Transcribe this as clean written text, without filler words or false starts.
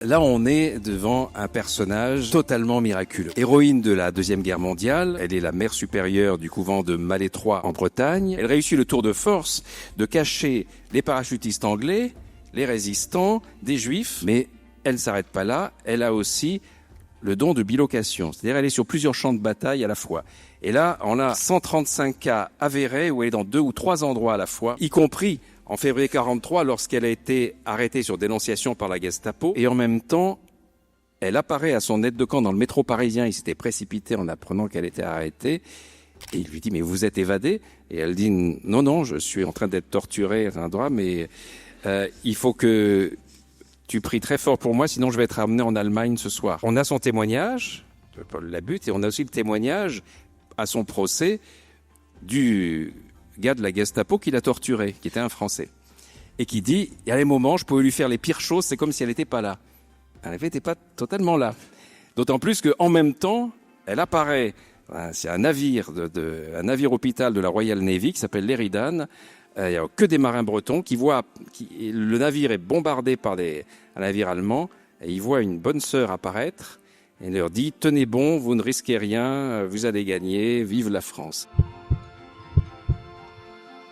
Là, on est devant un personnage totalement miraculeux. Héroïne de la Deuxième Guerre mondiale, elle est la mère supérieure du couvent de Malétroit en Bretagne. Elle réussit le tour de force de cacher les parachutistes anglais, les résistants, des juifs, mais elle ne s'arrête pas là, elle a aussi le don de bilocation, c'est-à-dire elle est sur plusieurs champs de bataille à la fois. Et là, on a 135 cas avérés où elle est dans 2 ou 3 endroits à la fois, y compris en février 43 lorsqu'elle a été arrêtée sur dénonciation par la Gestapo. Et en même temps, elle apparaît à son aide de camp dans le métro parisien. Il s'était précipité en apprenant qu'elle était arrêtée. Et il lui dit « Mais vous êtes évadée ?» Et elle dit « Non, je suis en train d'être torturée, mais il faut que tu pries très fort pour moi, sinon je vais être ramené en Allemagne ce soir. » On a son témoignage de Paul Labute et on a aussi le témoignage à son procès du gars de la Gestapo qui l'a torturé, qui était un Français, et qui dit « Il y a des moments, je pouvais lui faire les pires choses, c'est comme si elle n'était pas là. » Elle n'était pas totalement là. D'autant plus qu'en même temps, elle apparaît, c'est un navire un navire hôpital de la Royal Navy qui s'appelle l'Éridan. Il n'y a que des marins bretons qui voient, le navire est bombardé par un navire allemand, et ils voient une bonne sœur apparaître, et leur dit « Tenez bon, vous ne risquez rien, vous allez gagner, vive la France !»